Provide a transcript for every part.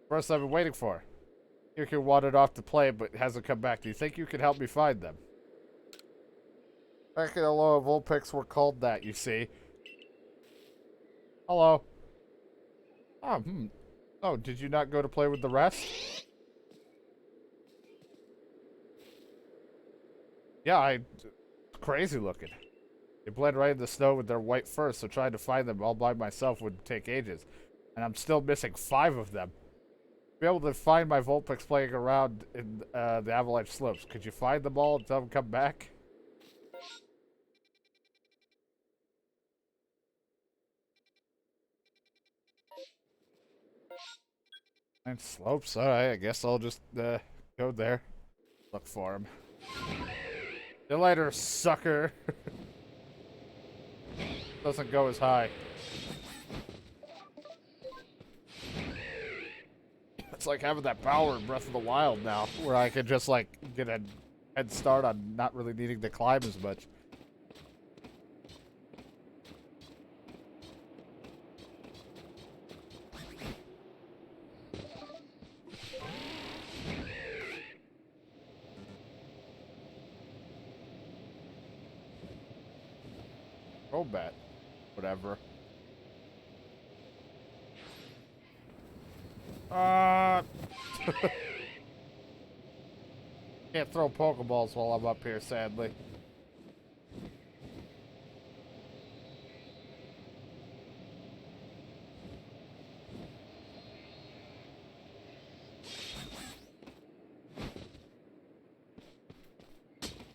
First I've been waiting for. Kiryu wandered off to play, but hasn't come back. Do you think you could help me find them? Back in the lower Vulpix were called that, you see. Hello. Oh, Oh, did you not go to play with the rest? Yeah, crazy looking. They blend right in the snow with their white fur, so trying to find them all by myself would take ages. And I'm still missing 5 of them. Be able to find my Vulpix playing around in the Avalanche Slopes. Could you find them all and tell them to come back? And Slopes? Alright, I guess I'll just go there. Look for him. See you later, sucker. Doesn't go as high. It's like having that power in Breath of the Wild now, where I can just like get a head start on not really needing to climb as much. Combat. Whatever. Can't throw Pokeballs while I'm up here, sadly.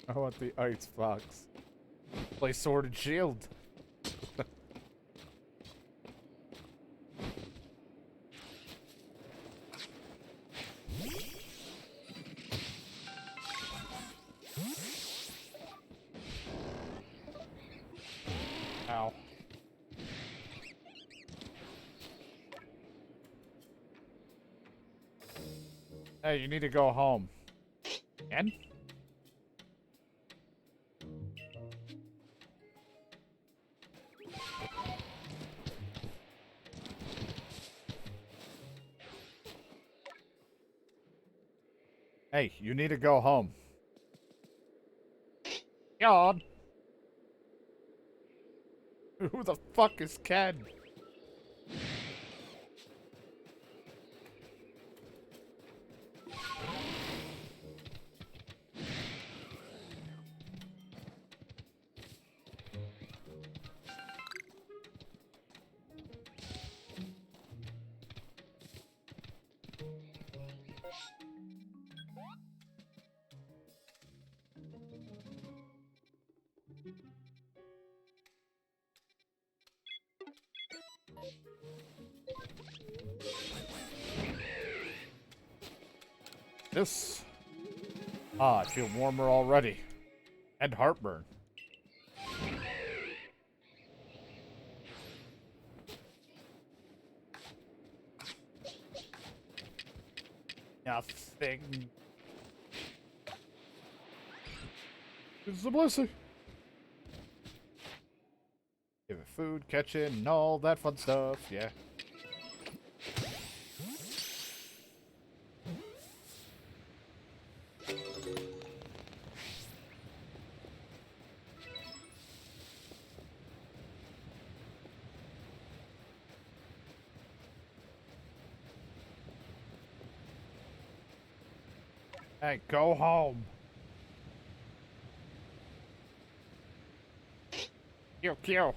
I want the Ice Fox. Play Sword and Shield. Ow. Hey, you need to go home. And? Hey, you need to go home. God. Who the fuck is Ken? This. Ah, I feel warmer already. And heartburn. Nothing. It's a blessing. Give it food, catch it, and all that fun stuff, yeah. Hey, go home. Kill.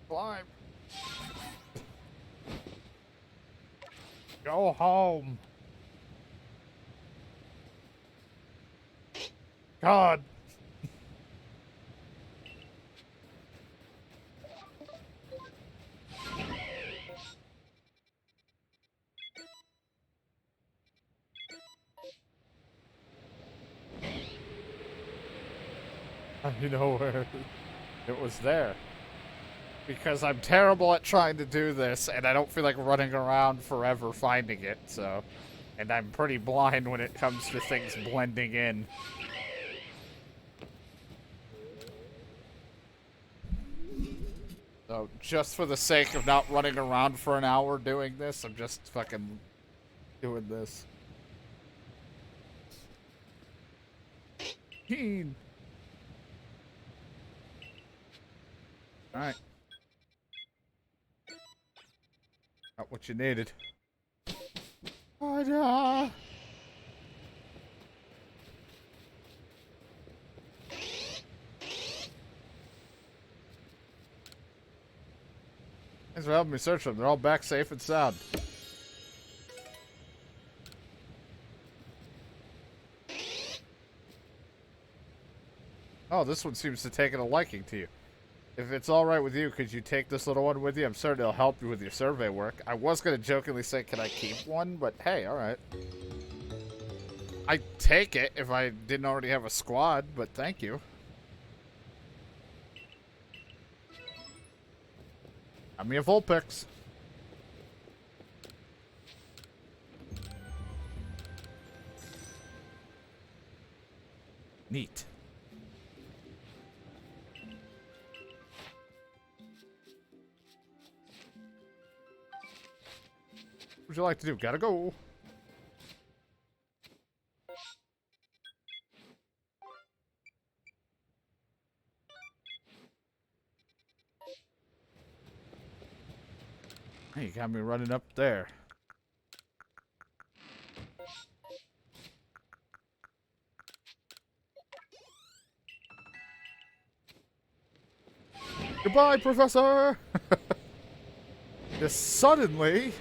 Climb. Go home. God. You know where it was there. Because I'm terrible at trying to do this, and I don't feel like running around forever finding it, so... And I'm pretty blind when it comes to things blending in. So, just for the sake of not running around for an hour doing this, I'm just fucking doing this. Alright. Not what you needed. Oh, thanks for helping me search them. They're all back safe and sound. Oh, this one seems to take a liking to you. If it's alright with you, could you take this little one with you? I'm certain it'll help you with your survey work. I was going to jokingly say, can I keep one? But hey, alright. I'd take it if I didn't already have a squad, but thank you. Got me a Vulpix. Neat. What would you like to do? Gotta go. Hey, you got me running up there. Goodbye, Professor! Just suddenly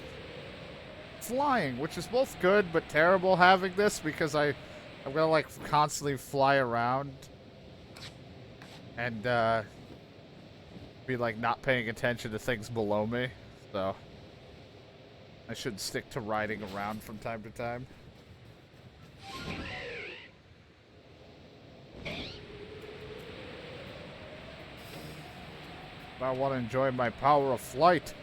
flying, which is both good but terrible having this because I'm gonna like constantly fly around and be like not paying attention to things below me, so I should stick to riding around from time to time. I want to enjoy my power of flight.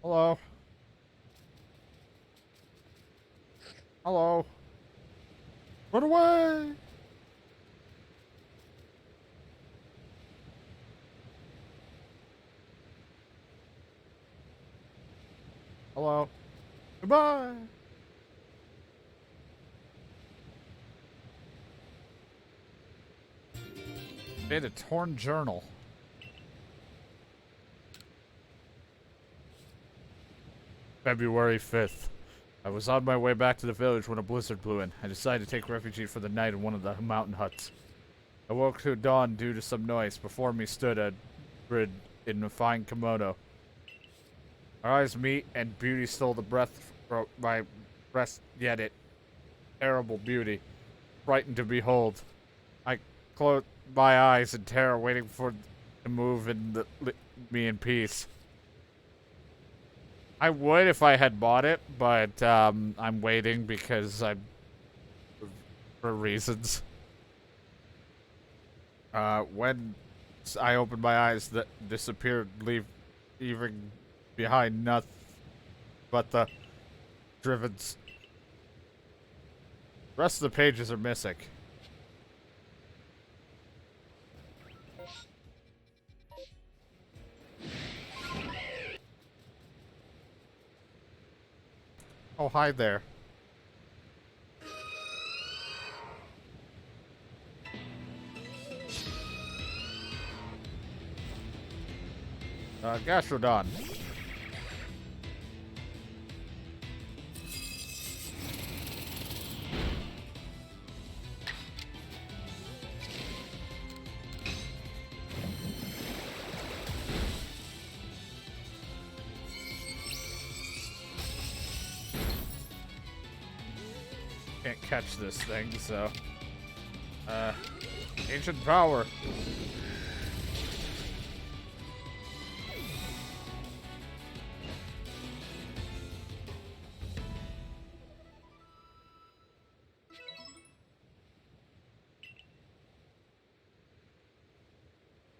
Hello. Hello. Run away! Hello. Goodbye! Made a torn journal. February 5th. I was on my way back to the village when a blizzard blew in. I decided to take refuge for the night in one of the mountain huts. I woke to dawn due to some noise. Before me stood a bride in a fine kimono. Our eyes meet, and beauty stole the breath from my breast, yet it terrible beauty, frightened to behold. I closed my eyes in terror, waiting for to move and me in peace. I would if I had bought it, but I'm waiting because for reasons. When I opened my eyes, that disappeared, leaving behind nothing but the drivens. The rest of the pages are missing. Oh, hi there. Gastrodon. Can't catch this thing, so... Ancient power.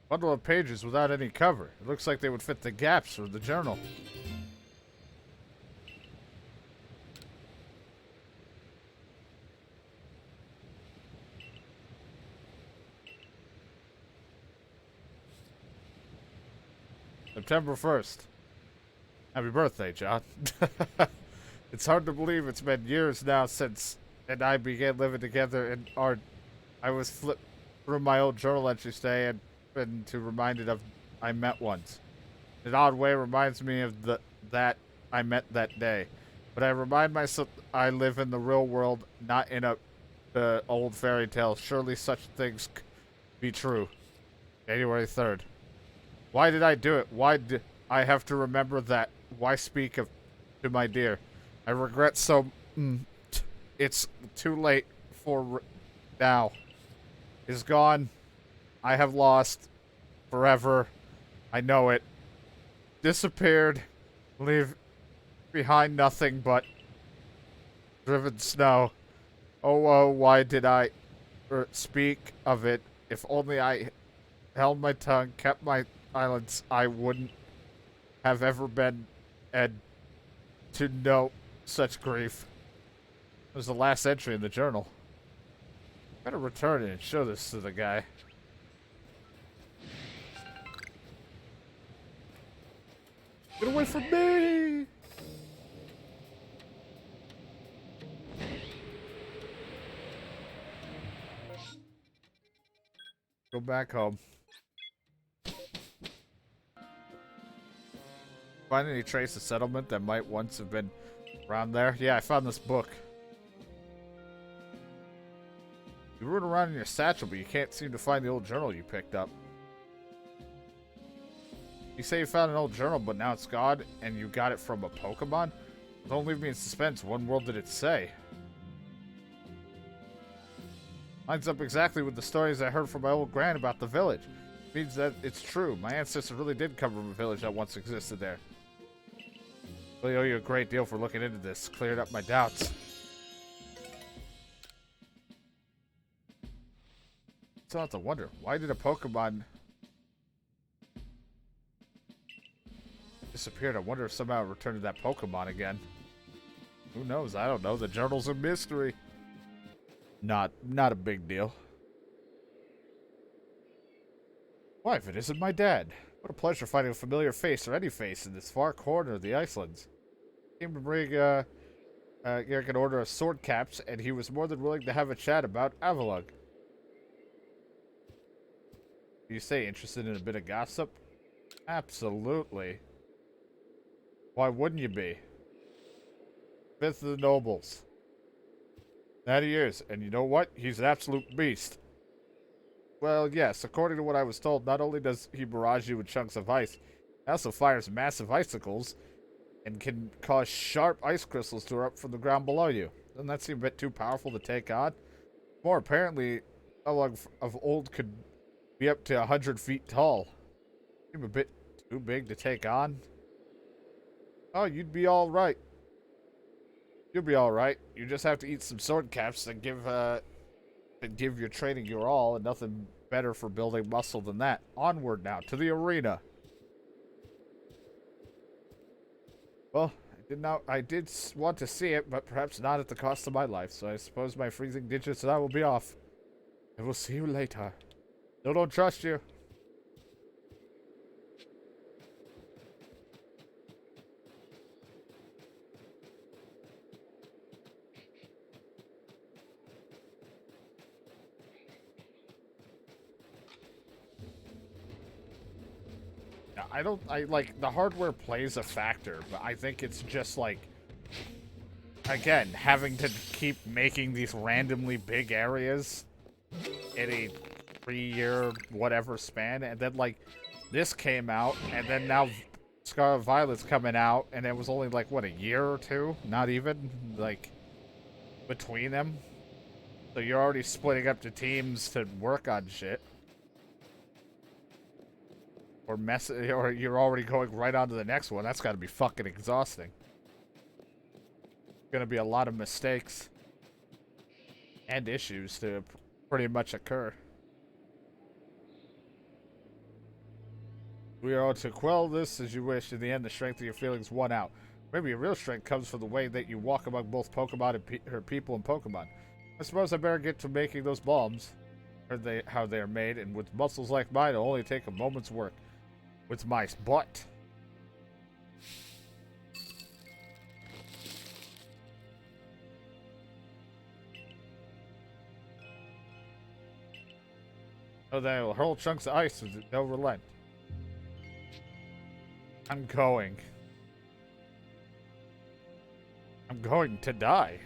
Bundle of pages without any cover. It looks like they would fit the gaps of the journal. September 1st. Happy birthday, John. It's hard to believe it's been years now since and I began living together in our... I was flipped through my old journal entries today and been reminded of I met once. In an odd way reminds me of that I met that day. But I remind myself I live in the real world, not in the old fairy tale. Surely such things be true. January 3rd. Why did I do it? Why did I have to remember that? Why speak of to my dear? I regret so... it's too late for now. Is gone. I have lost. Forever. I know it. Disappeared. Leave behind nothing but driven snow. Oh, why did I speak of it? If only I held my tongue, kept my silence, I wouldn't have ever been and to know such grief. It was the last entry in the journal. Better return it and show this to the guy. Get away from me! Go back home. Find any trace of settlement that might once have been around there? Yeah, I found this book. You rode around in your satchel, but you can't seem to find the old journal you picked up. You say you found an old journal, but now it's gone, and you got it from a Pokemon? Don't leave me in suspense. What in the world did it say? Lines up exactly with the stories I heard from my old gran about the village. It means that it's true. My ancestors really did come from a village that once existed there. I really owe you a great deal for looking into this. Cleared up my doubts. So I have to wonder, why did a Pokemon disappeared? I wonder if somehow it returned to that Pokemon again. Who knows? I don't know. The journal's a mystery. Not a big deal. Wife, it isn't my dad. What a pleasure finding a familiar face or any face in this far corner of the Icelands. Came to bring Eric an order of sword caps, and he was more than willing to have a chat about Avalug. You say interested in a bit of gossip? Absolutely. Why wouldn't you be? Fifth of the nobles. That he is, and you know what? He's an absolute beast. Well, yes, according to what I was told, not only does he barrage you with chunks of ice, he also fires massive icicles and can cause sharp ice crystals to erupt from the ground below you. Doesn't that seem a bit too powerful to take on? More apparently, a log of old could be up to 100 feet tall. Seem a bit too big to take on. Oh, you'd be all right. You'll be all right. You just have to eat some sword caps and give your training your all, and nothing better for building muscle than that. Onward now to the arena. Well, I did want to see it, but perhaps not at the cost of my life. So I suppose my freezing digits and I will be off. I will see you later. Still don't trust you. I like, the hardware plays a factor, but I think it's just like, again, having to keep making these randomly big areas in a 3-year whatever span, and then like this came out, and then now Scarlet Violet's coming out, and it was only like what, a year or two? Not even, like, between them. So you're already splitting up to teams to work on shit. Or you're already going right on to the next one. That's gotta be fucking exhausting. Gonna be a lot of mistakes and issues to pretty much occur. We are to quell this as you wish. In the end, the strength of your feelings won out. Maybe your real strength comes from the way that you walk among both Pokemon and people and Pokemon. I suppose I better get to making those bombs. Heard how they are made, and with muscles like mine, it'll only take a moment's work. With my butt. Oh, they will hurl chunks of ice with no relent. I'm going to die.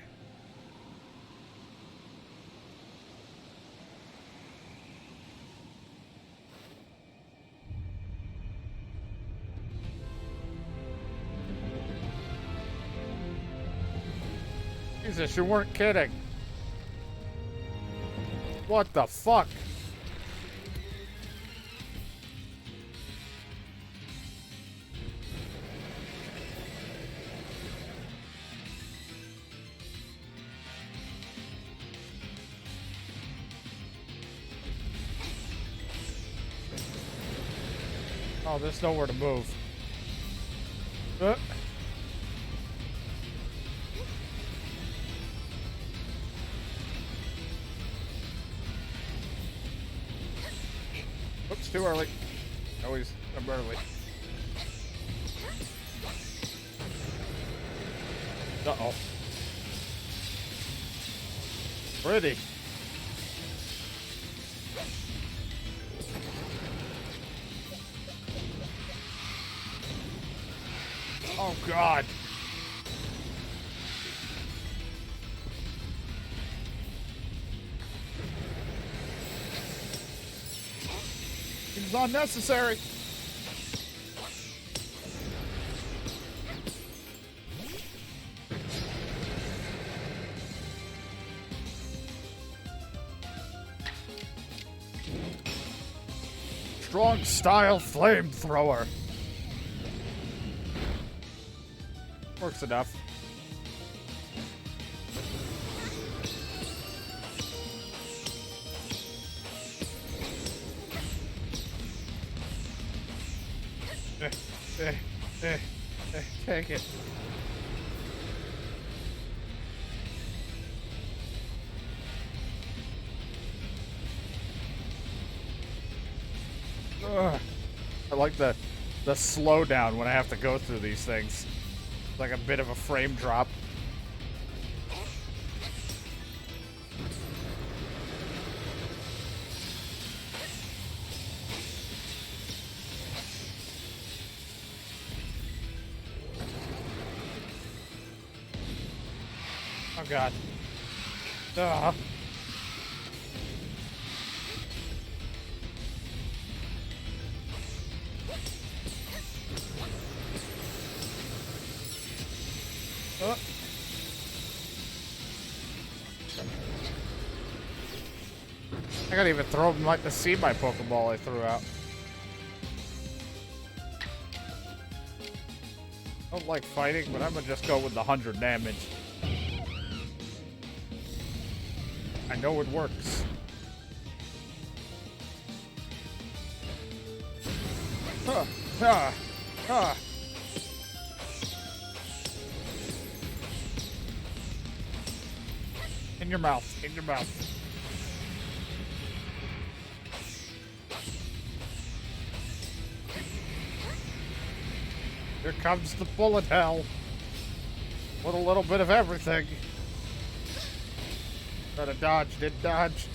Jesus, you weren't kidding. What the fuck? Oh, there's nowhere to move. Oops, too early. Always, I'm early. Uh-oh. Pretty. Oh, God. It's unnecessary. Strong style flamethrower. Works enough. Take it. I like the slowdown when I have to go through these things. Like a bit of a frame drop. Oh, God. Ugh. I gotta even throw them like to see my Pokeball I threw out. I don't like fighting, but I'm gonna just go with the 100 damage. I know it works. In your mouth, in your mouth. Here comes the bullet hell. With a little bit of everything. Try to dodge, did dodge.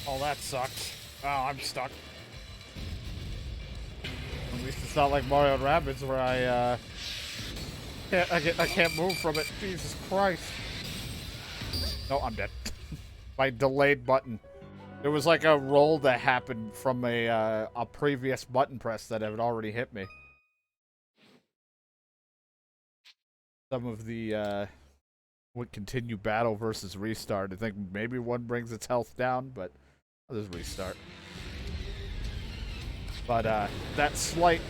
Oh, that sucks. Oh, I'm stuck. At least it's not like Mario and Rabbids where I can't move from it. Jesus Christ. No, I'm dead. My delayed button. There was like a roll that happened from a previous button press that had already hit me. Some of the would continue battle versus restart. I think maybe one brings its health down, but I'll just restart. But that slight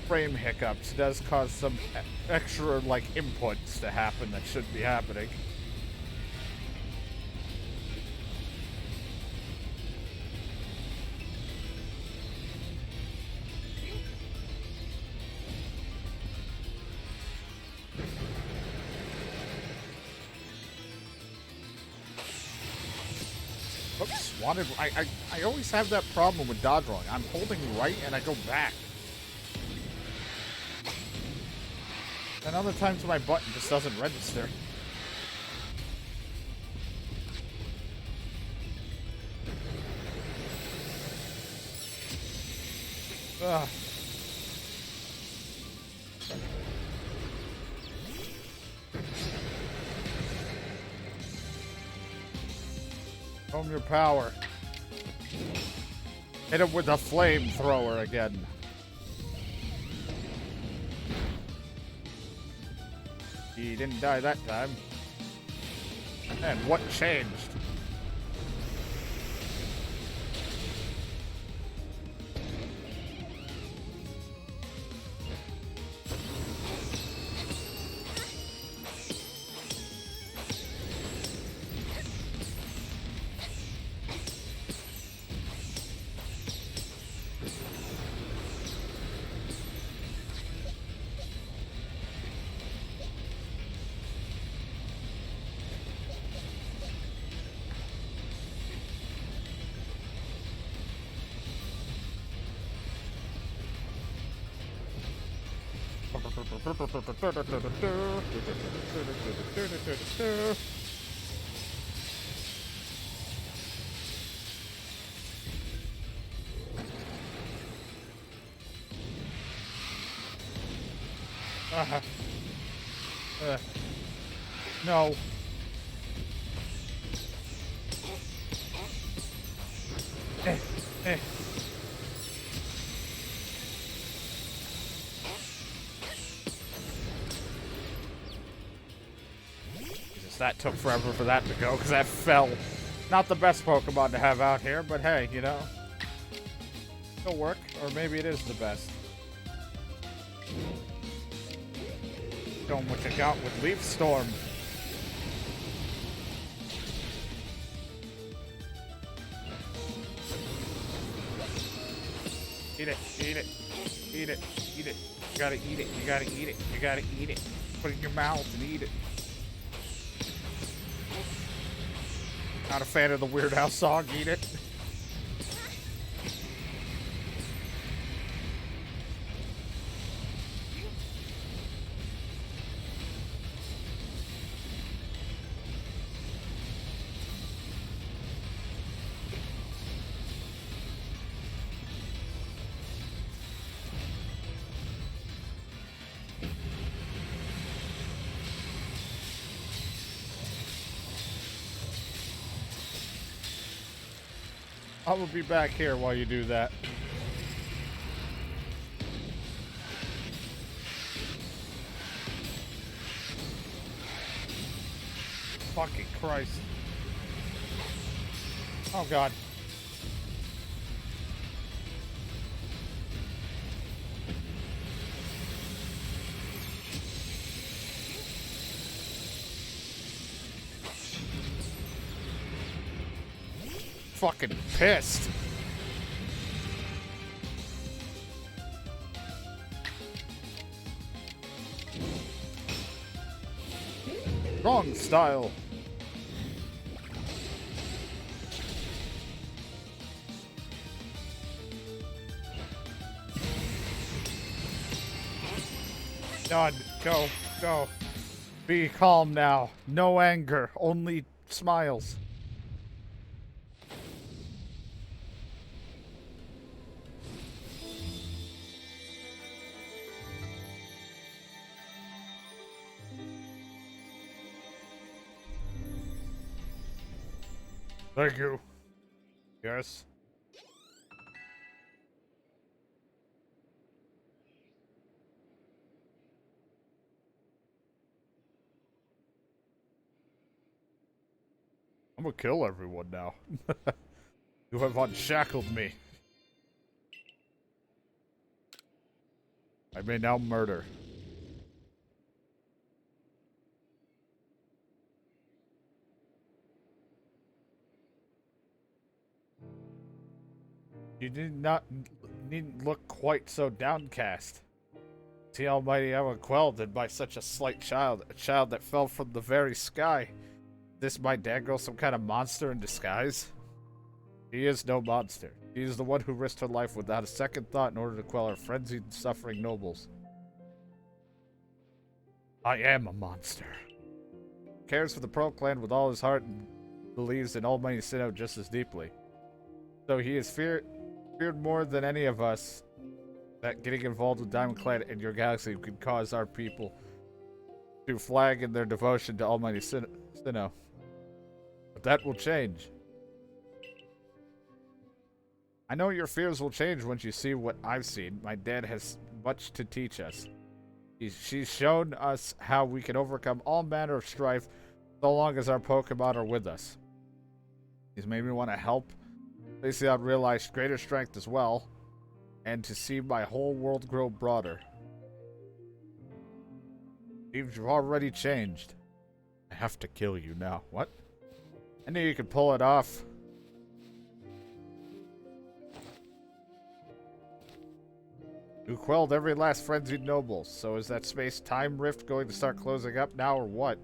frame hiccups does cause some extra like inputs to happen that shouldn't be happening. Oops, I always have that problem with dodge rolling. I'm holding right and I go back. And other times my button just doesn't register. Ugh. Home your power. Hit him with a flamethrower again. He didn't die that time. And what changed? No. Eh. Jesus, that took forever for that to go, because that fell. Not the best Pokemon to have out here, but hey, you know. It'll work, or maybe it is the best. Show 'em what you got with Leaf Storm. Eat it, eat it, eat it, eat it. You gotta eat it, you gotta eat it, you gotta eat it. Put it in your mouth and eat it. Not a fan of the Weird Al song, eat it. I will be back here while you do that. Fucking Christ. Oh God. Fucking pissed. Wrong style. God, go, go. Be calm now. No anger, only smiles. Thank you. Yes. I'm gonna kill everyone now. You have unshackled me. I may now murder. You needn't look quite so downcast. See Almighty Ewa quelled by such a slight child, a child that fell from the very sky. This my dad girl some kind of monster in disguise? She is no monster. She is the one who risked her life without a second thought in order to quell our frenzied, suffering nobles. I am a monster. Cares for the Pearl Clan with all his heart and believes in Almighty Sinnoh just as deeply. So he is feared more than any of us that getting involved with Diamond Clan in your galaxy could cause our people to flag in their devotion to Almighty Sinnoh. But that will change. I know your fears will change once you see what I've seen. My dad has much to teach us. She's shown us how we can overcome all manner of strife so long as our Pokemon are with us. He's made me want to help. Basically, I've realized greater strength as well, and to see my whole world grow broader. You've already changed. I have to kill you now. What? I knew you could pull it off. You quelled every last frenzied noble, so is that space-time rift going to start closing up now or what?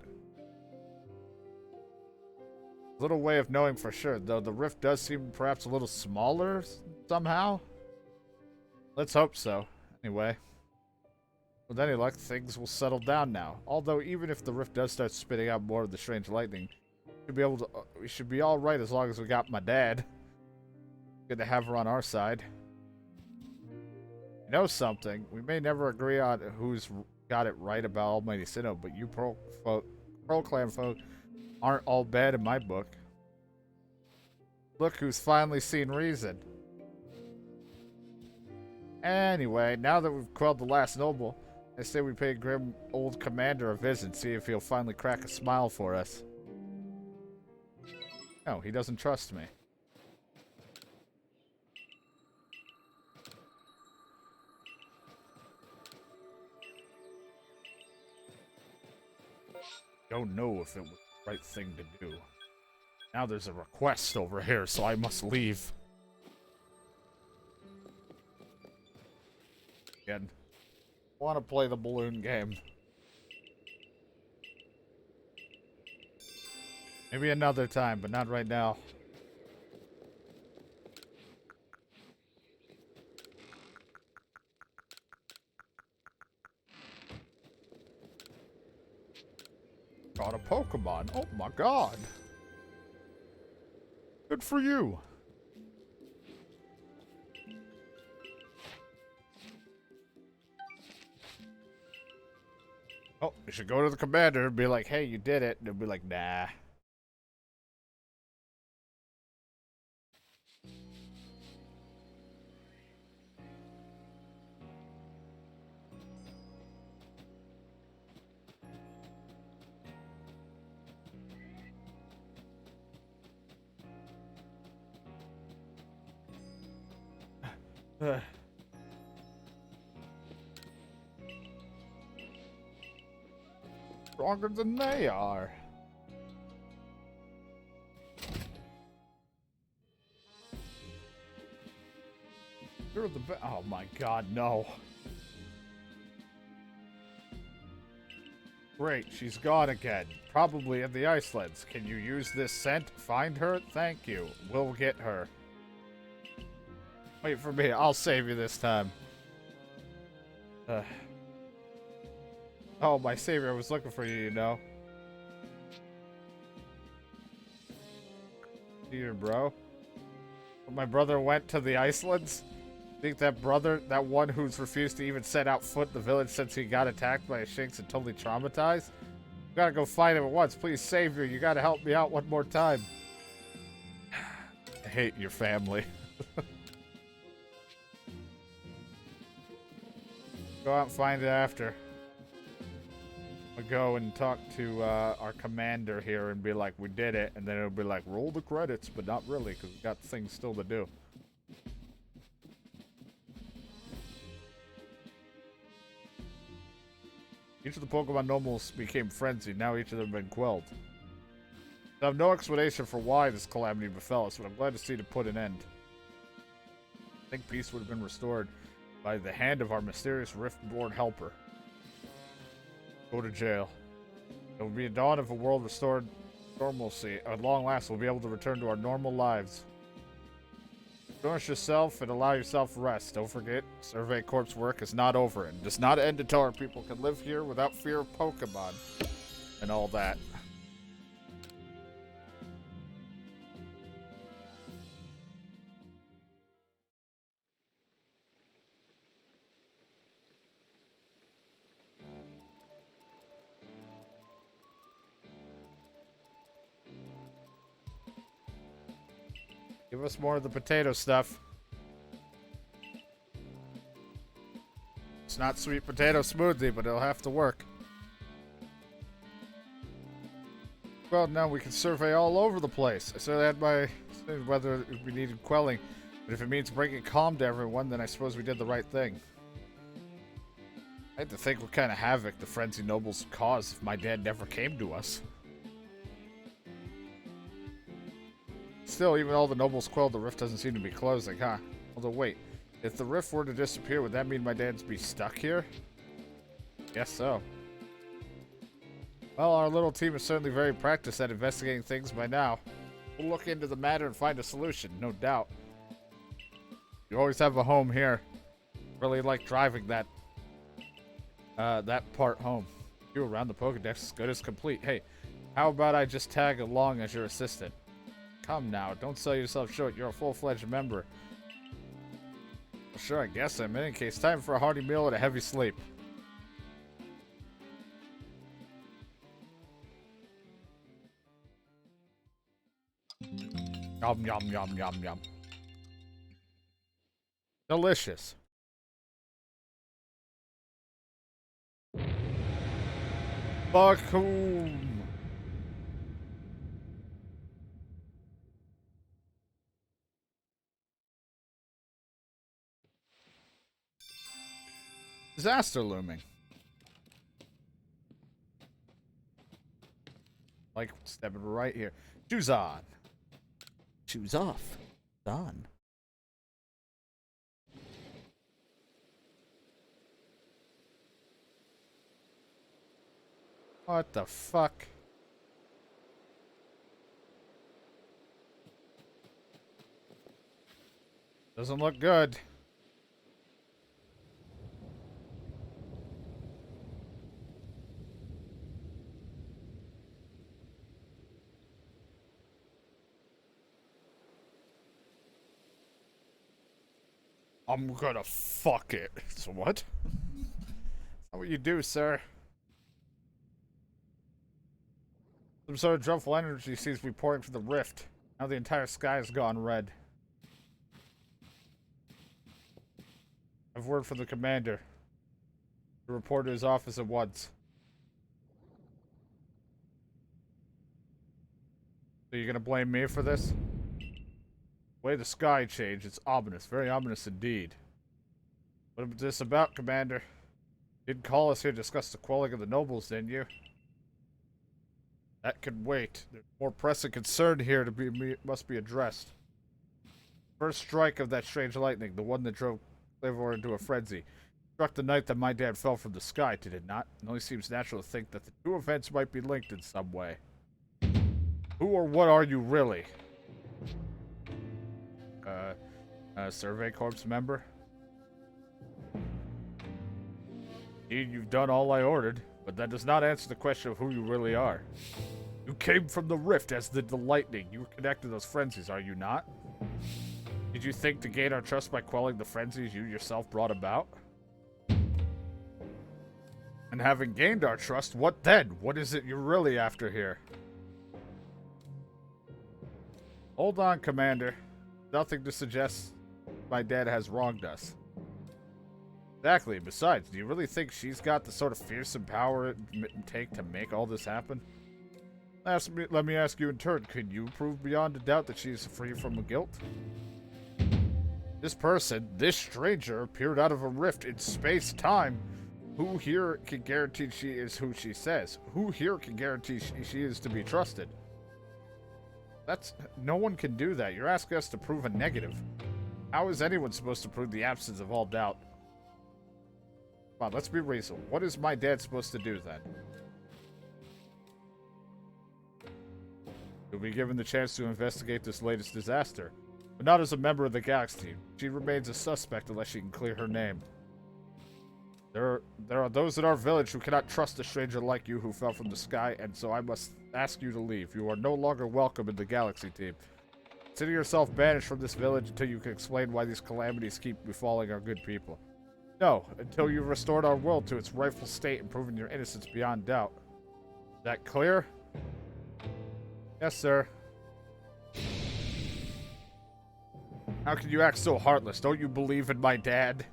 Little way of knowing for sure, though the rift does seem perhaps a little smaller somehow. Let's hope so. Anyway. With any luck, things will settle down now. Although even if the rift does start spitting out more of the strange lightning, we should be alright as long as we got my dad. Good to have her on our side. You know something? We may never agree on who's got it right about Almighty Sinnoh, but you Pearl Clan folk aren't all bad in my book. Look who's finally seen reason. Anyway, now that we've quelled the last noble, I say we pay grim old commander a visit, see if he'll finally crack a smile for us. No, he doesn't trust me. Don't know if it was the right thing to do. Now there's a request over here, so I must leave. Again, want to play the balloon game. Maybe another time, but not right now. Got a Pokemon. Oh my god. Good for you. Oh, you should go to the commander and be like, hey, you did it. And they'll be like, nah. Stronger than they are. You're the best. Oh my god, no. Great, she's gone again. Probably in the Icelands. Can you use this scent? Find her? Thank you. We'll get her. Wait for me. I'll save you this time. Oh, my savior was looking for you, you know. Here, bro. When my brother went to the Icelands, I think that brother, that one who's refused to even set out foot in the village since he got attacked by a Shinx and totally traumatized. You gotta go fight him at once. Please, savior, you gotta help me out one more time. hate your family. Go out and find it after. I'll go and talk to our commander here and be like, we did it. And then it'll be like, roll the credits, but not really, because we got things still to do. Each of the Pokemon nobles became frenzied. Now each of them have been quelled. I have no explanation for why this calamity befell us, but I'm glad to see it put an end. I think peace would have been restored by the hand of our mysterious Rift-born helper. Go to jail. It will be a dawn of a world restored normalcy. At long last, we'll be able to return to our normal lives. Nourish yourself and allow yourself rest. Don't forget, Survey Corp's work is not over and does not end until our people can live here without fear of Pokemon and all that. Give us more of the potato stuff. It's not sweet potato smoothie, but it'll have to work. Well, now we can survey all over the place. I certainly had my whether we needed quelling, but if it means bringing calm to everyone, then I suppose we did the right thing. I had to think what kind of havoc the frenzied nobles would cause if my dad never came to us. Still, even all the nobles quelled, the rift doesn't seem to be closing, huh? Although, wait. If the rift were to disappear, would that mean my dad's be stuck here? Guess so. Well, our little team is certainly very practiced at investigating things by now. We'll look into the matter and find a solution, no doubt. You always have a home here. Really like driving that part home. You around the Pokédex as good as complete. Hey, how about I just tag along as your assistant? Come now, don't sell yourself short. You're a full-fledged member. Well, sure, I guess I'm in any case. Time for a hearty meal and a heavy sleep. Yum, yum, yum, yum, yum. Delicious. Bakum. Disaster looming. Like stepping right here. Shoes on. Shoes off. Done. What the fuck? Doesn't look good. I'm gonna fuck it. So what? That's not what you do, sir. Some sort of dreadful energy seems to be pouring from the rift. Now the entire sky has gone red. I've word from the commander. To report to his office at once. So you're gonna blame me for this? The way the sky changed, it's ominous. Very ominous indeed. What is this about, Commander? You didn't call us here to discuss the quelling of the nobles, didn't you? That can wait. There's more pressing concern here to be must be addressed. First strike of that strange lightning, the one that drove Clavor into a frenzy, struck the night that my dad fell from the sky, did it not? It only seems natural to think that the two events might be linked in some way. Who or what are you really? Survey Corps member? You've done all I ordered, but that does not answer the question of who you really are. You came from the rift, as did the lightning. You were connected to those frenzies, are you not? Did you think to gain our trust by quelling the frenzies you yourself brought about? And having gained our trust, what then? What is it you're really after here? Hold on, Commander. nothing to suggest my dad has wronged us. Exactly. Besides, do you really think she's got the sort of fearsome power it take to make all this happen? Let me ask you in turn, can you prove beyond a doubt that she is free from guilt? This person, this stranger, appeared out of a rift in space-time. Who here can guarantee she is who she says? Who here can guarantee she is to be trusted? No one can do that. You're asking us to prove a negative. How is anyone supposed to prove the absence of all doubt? Come on, let's be reasonable. What is my dad supposed to do then? You'll be given the chance to investigate this latest disaster, but not as a member of the Galaxy team. She remains a suspect unless she can clear her name. There are those in our village who cannot trust a stranger like you who fell from the sky, and so I must ask you to leave. You are no longer welcome in the Galaxy team. Consider yourself banished from this village until you can explain why these calamities keep befalling our good people. No, until you've restored our world to its rightful state and proven your innocence beyond doubt. Is that clear? Yes, sir. How can you act so heartless? Don't you believe in my dad?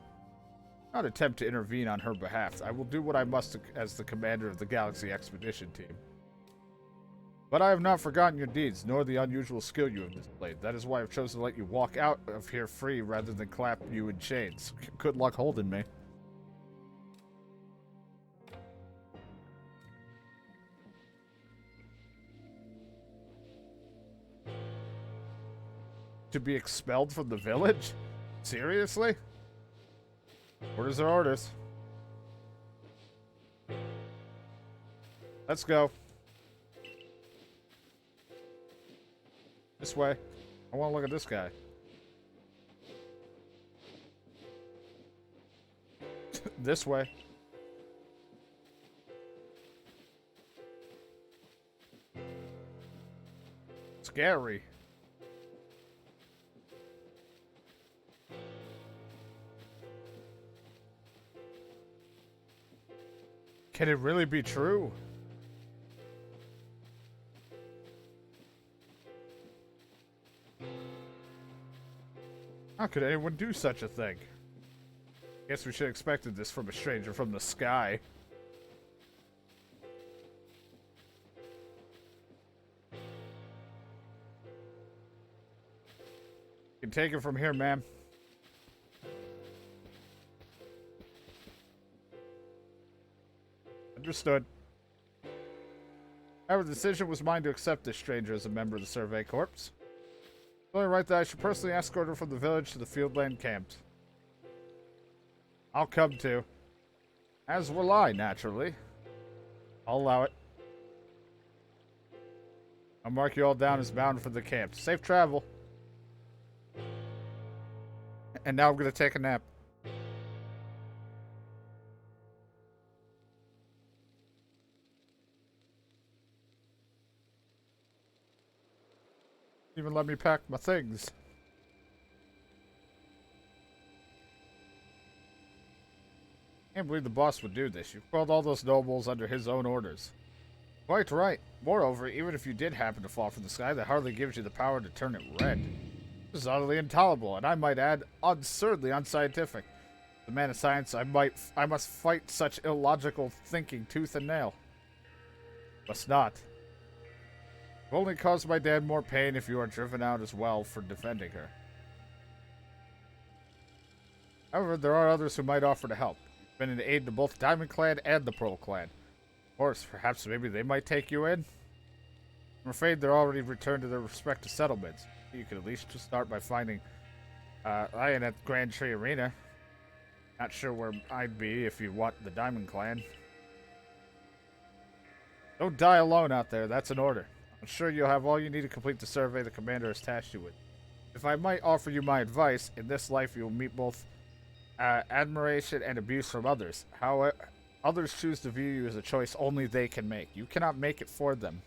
Not attempt to intervene on her behalf. I will do what I must as the commander of the Galaxy Expedition Team. But I have not forgotten your deeds, nor the unusual skill you have displayed. That is why I've chosen to let you walk out of here free rather than clap you in chains. Good luck holding me. To be expelled from the village? Seriously? Orders are orders. Let's go. This way. I want to look at this guy. This way. Scary. Can it really be true? How could anyone do such a thing? Guess we should have expected this from a stranger from the sky. You can take it from here, ma'am. Understood. However, the decision was mine to accept this stranger as a member of the Survey Corps. It's only right that I should personally escort her from the village to the fieldland camps. I'll come too. As will I, naturally. I'll allow it. I'll mark you all down as bound for the camp. Safe travel. And now I'm going to take a nap. Even let me pack my things. Can't believe the boss would do this. You killed all those nobles under his own orders. Quite right. Moreover, even if you did happen to fall from the sky, that hardly gives you the power to turn it red. This is utterly intolerable, and I might add, absurdly unscientific. As a man of science, I must fight such illogical thinking tooth and nail. Must not. Will only cause my dad more pain if you are driven out as well for defending her. However, there are others who might offer to help. You've been an aid to both Diamond Clan and the Pearl Clan. Of course, perhaps maybe they might take you in? I'm afraid they're already returned to their respective settlements. You could at least just start by finding Ryan at Grand Tree Arena. Not sure where I'd be if you want the Diamond Clan. Don't die alone out there, that's an order. I'm sure you'll have all you need to complete the survey the commander has tasked you with. If I might offer you my advice, in this life you'll meet both admiration and abuse from others. However, others choose to view you as a choice only they can make. You cannot make it for them.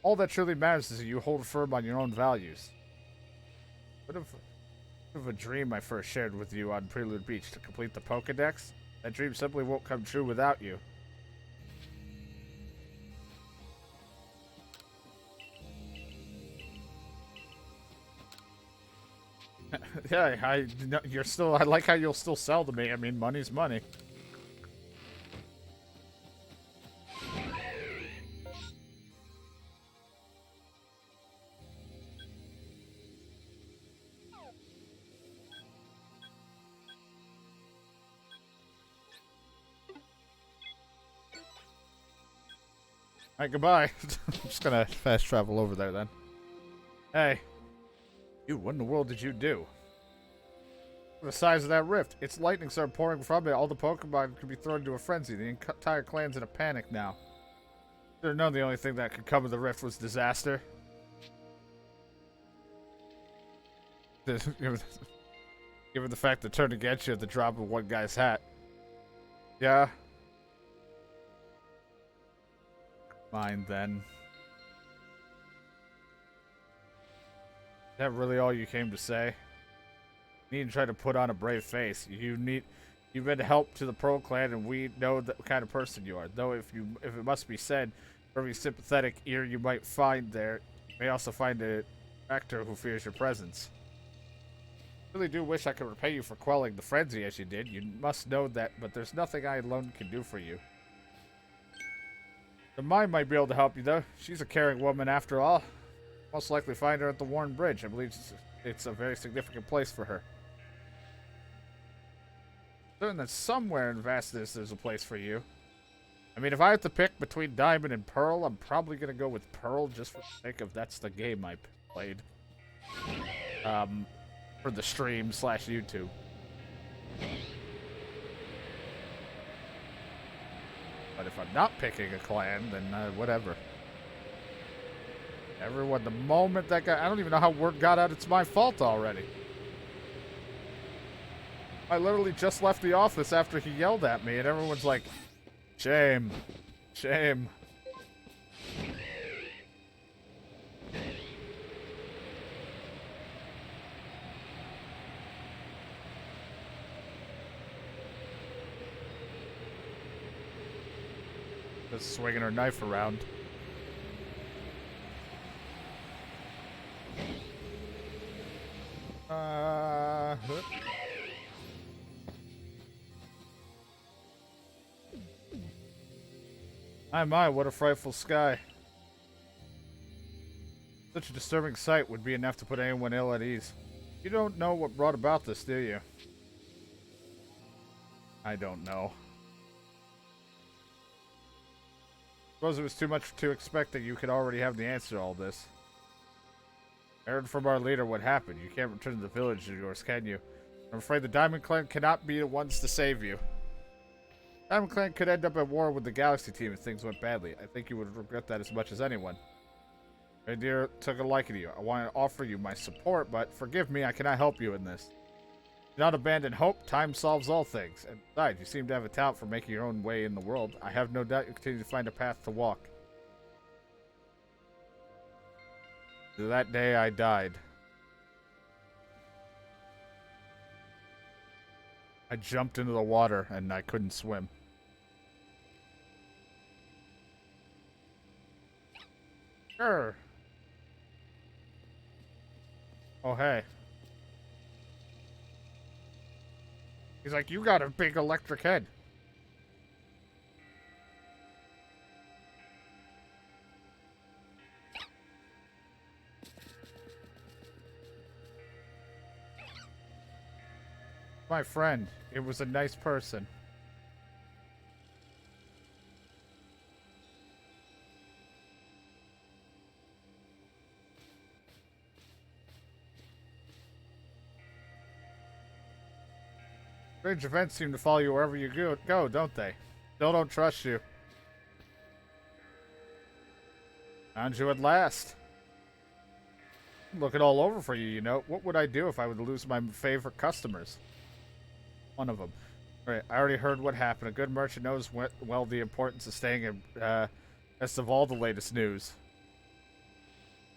All that truly matters is that you hold firm on your own values. What of a dream I first shared with you on Prelude Beach to complete the Pokédex? That dream simply won't come true without you. Yeah, you're still. I like how you'll still sell to me. I mean, money's money. Alright, goodbye. I'm just gonna fast travel over there then. Hey. You, what in the world did you do? The size of that rift. Its lightning started pouring from it. All the Pokemon could be thrown into a frenzy. The entire clan's in a panic now. Should have known the only thing that could come of the rift was disaster. Given the fact that it turned against you at the drop of one guy's hat. Yeah. Fine then. Is that really all you came to say? You need to try to put on a brave face. You've been help to the Pearl Clan, and we know the kind of person you are. Though if it must be said, for every sympathetic ear you might find there, you may also find an actor who fears your presence. I really do wish I could repay you for quelling the frenzy as you did. You must know that, but there's nothing I alone can do for you. The mine might be able to help you, though. She's a caring woman, after all. Most likely find her at the Warren Bridge. I believe it's a very significant place for her. Certain that somewhere in vastness there's a place for you. I mean, if I have to pick between Diamond and Pearl, I'm probably going to go with Pearl just for the sake of that's the game I played. For the stream / YouTube. But if I'm not picking a clan, then whatever. Everyone, the moment that guy... I don't even know how word got out it's my fault already. I literally just left the office after he yelled at me, and everyone's like, shame. Shame. Just swinging her knife around. My, what a frightful sky. Such a disturbing sight would be enough to put anyone ill at ease. You don't know what brought about this, do you? I don't know. Suppose it was too much to expect that you could already have the answer to all this. I heard from our leader what happened. You can't return to the village of yours, can you? I'm afraid the Diamond Clan cannot be the ones to save you. Diamond Clan could end up at war with the Galaxy team if things went badly. I think you would regret that as much as anyone. My dear took a liking to you. I want to offer you my support, but forgive me, I cannot help you in this. Do not abandon hope. Time solves all things. And besides, you seem to have a talent for making your own way in the world. I have no doubt you'll continue to find a path to walk. That day I died. I jumped into the water and I couldn't swim. Sure. Oh, hey. He's like, you got a big electric head. My friend, it was a nice person. Strange events seem to follow you wherever you go, don't they? Still don't trust you. Found you at last. I'm looking all over for you, you know. What would I do if I would lose my favorite customers? One of them. Alright, I already heard what happened. A good merchant knows well the importance of staying abreast of all the latest news.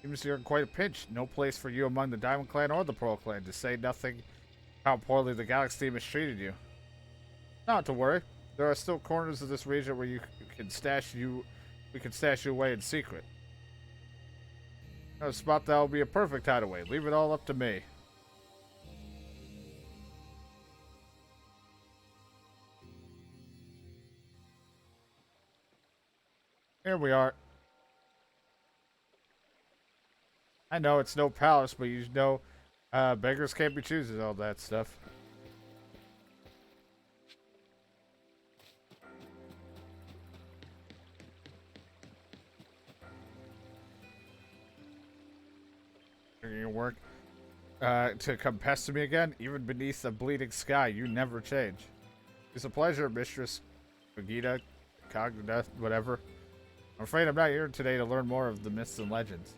Seems you're in quite a pinch. No place for you among the Diamond Clan or the Pearl Clan, to say nothing how poorly the Galaxy team has treated you. Not to worry. There are still corners of this region where we can stash you away in secret. A spot that will be a perfect hideaway. Leave it all up to me. Here we are. I know it's no palace, but you know, beggars can't be choosers, all that stuff. Your work to come pester me again, even beneath the bleeding sky, you never change. It's a pleasure, Mistress Vegeta, Cognita, whatever. I'm afraid I'm not here today to learn more of the myths and legends.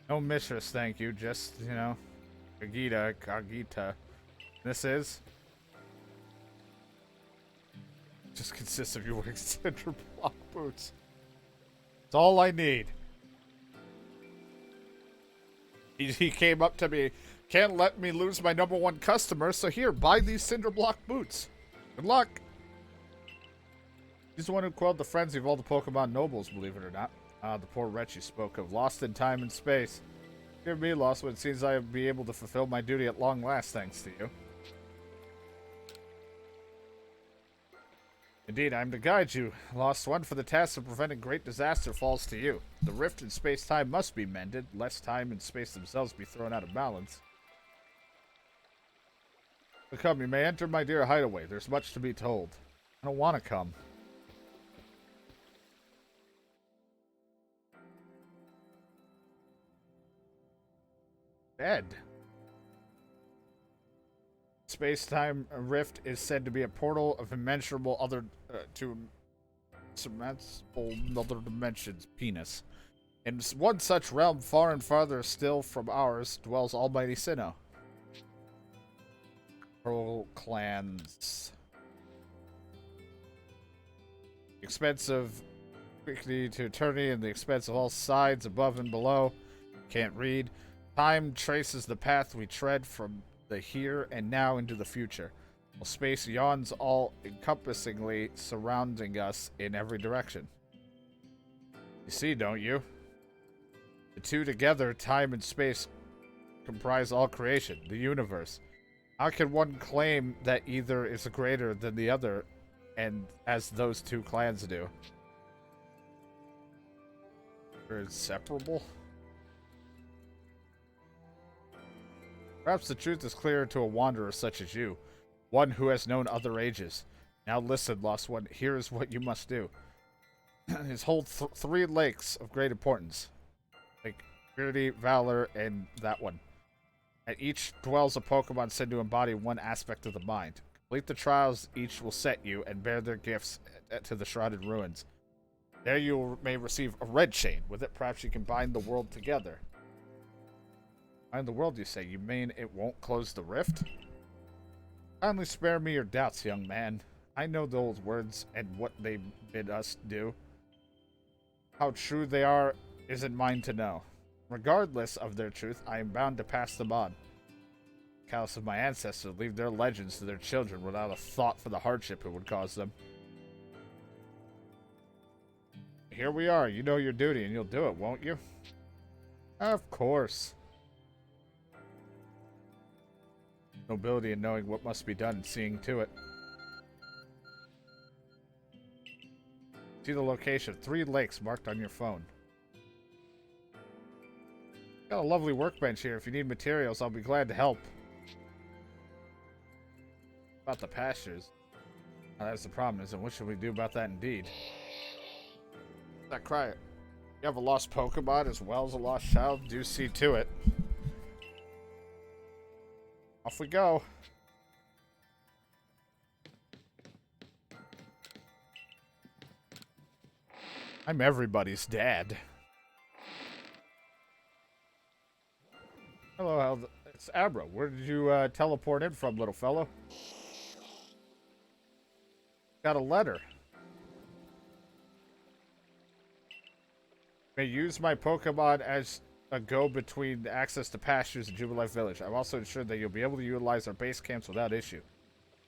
No mistress, thank you. Just, you know, Vegeta, Cogita. This is... just consists of you wearing cinder block boots. It's all I need. He came up to me, can't let me lose my #1 customer, so here, buy these cinder block boots. Good luck. He's the one who quelled the frenzy of all the Pokemon nobles, believe it or not. Ah, the poor wretch you spoke of, lost in time and space. Dear me, lost, but it seems I will be able to fulfill my duty at long last, thanks to you. Indeed, I am to guide you. Lost one, for the task of preventing great disaster falls to you. The rift in space-time must be mended, lest time and space themselves be thrown out of balance. But come, you may enter my dear hideaway. There's much to be told. I don't want to come. Dead. Space-time rift is said to be a portal of immeasurable other to immeasurable other dimensions. Penis. In one such realm, far and farther still from ours, dwells Almighty Sinnoh. Pearl clans. Expense of quickly to eternity and the expense of all sides, above and below. Can't read. Time traces the path we tread from the here and now into the future, while space yawns all-encompassingly, surrounding us in every direction. You see, don't you? The two together, time and space, comprise all creation, the universe. How can one claim that either is greater than the other, and as those two clans do? They're inseparable? Perhaps the truth is clearer to a wanderer such as you, one who has known other ages. Now listen, Lost One, here is what you must do. His hold 3 lakes of great importance. Like purity, valor, and that one. At each dwells a Pokemon said to embody one aspect of the mind. Complete the trials each will set you, and bear their gifts to the Shrouded Ruins. There you may receive a red chain. With it, perhaps you can bind the world together. Bind the world, you say? You mean it won't close the rift? Kindly spare me your doubts, young man. I know those words and what they bid us do. How true they are isn't mine to know. Regardless of their truth, I am bound to pass them on. Countless of my ancestors leave their legends to their children without a thought for the hardship it would cause them. Here we are. You know your duty, and you'll do it, won't you? Of course. Nobility in knowing what must be done and seeing to it. See the location. 3 lakes marked on your phone. Got a lovely workbench here. If you need materials, I'll be glad to help. About the pastures. Oh, that's the problem, isn't it? What should we do about that indeed? That cry. You have a lost Pokemon as well as a lost child. Do see to it. Off we go. I'm everybody's dad. Hello, it's Abra. Where did you teleport in from, little fellow? Got a letter. May use my Pokemon as a go-between access to pastures in Jubilife Village. I'm also ensured that you'll be able to utilize our base camps without issue.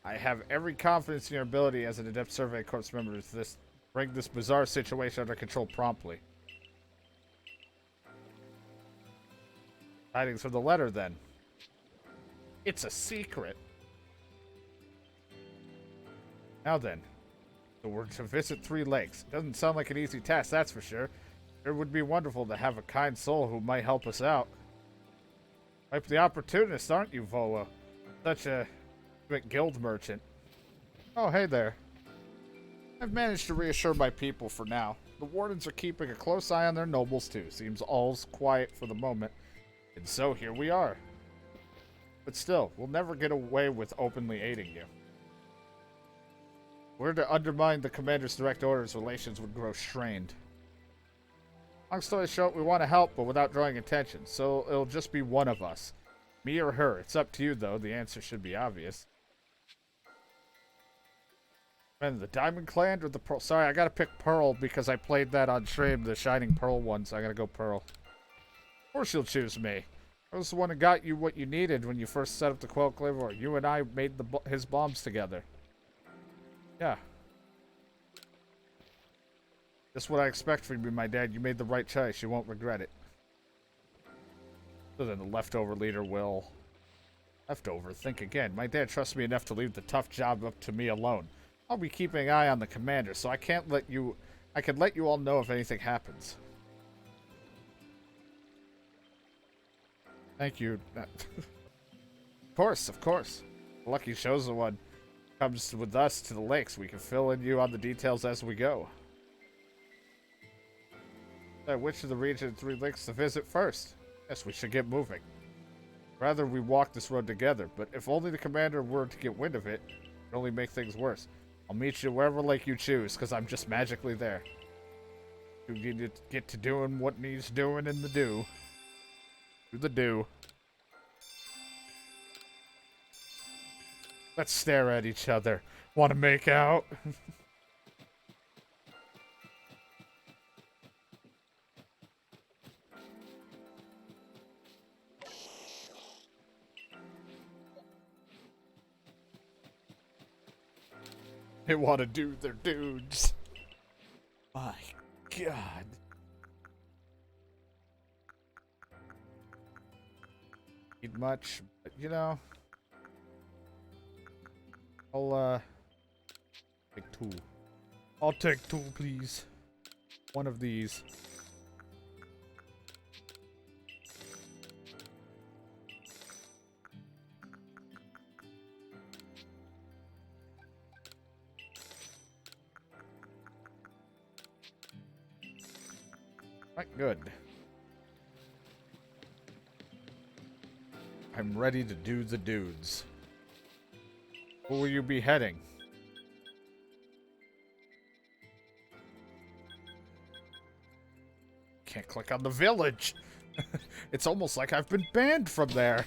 I have every confidence in your ability as an adept Survey Corps member to bring this bizarre situation under control promptly. Tidings from the letter, then. It's a secret. Now then, So we're to visit 3 lakes. Doesn't sound like an easy task, that's for sure. It would be wonderful to have a kind soul who might help us out. Quite the opportunist, aren't you, Volo? Such a guild merchant. Oh, hey there. I've managed to reassure my people for now. The wardens are keeping a close eye on their nobles too. Seems all's quiet for the moment. And so here we are. But still, we'll never get away with openly aiding you. If we're to undermine the commander's direct orders, relations would grow strained. Long story short, we want to help, but without drawing attention, so it'll just be one of us. Me or her. It's up to you, though. The answer should be obvious. And the Diamond Clan or the Pearl? Sorry, I gotta pick Pearl because I played that on stream, the Shining Pearl one, so I gotta go Pearl. Of course you'll choose me. I was the one who got you what you needed when you first set up the Quell Claymore. You and I made his bombs together. Yeah. That's what I expect from you, my dad. You made the right choice. You won't regret it. So then the leftover leader will... Leftover? Think again. My dad trusts me enough to leave the tough job up to me alone. I'll be keeping an eye on the commander, so I can let you all know if anything happens. Thank you. Of course, of course. The lucky chosen one comes with us to the lakes. We can fill in you on the details as we go. Which of the region 3 lakes to visit first? Yes, we should get moving. Rather, we walk this road together, but if only the commander were to get wind of it, it would only make things worse. I'll meet you wherever lake you choose, because I'm just magically there. You get to doing what needs doing in the do. Do the do. Let's stare at each other. Want to make out? They want to do their dudes. My God. Need much, but you know. I'll take 2. I'll take 2, please. One of these. Right, good. I'm ready to do the dudes. Where will you be heading? Can't click on the village. It's almost like I've been banned from there.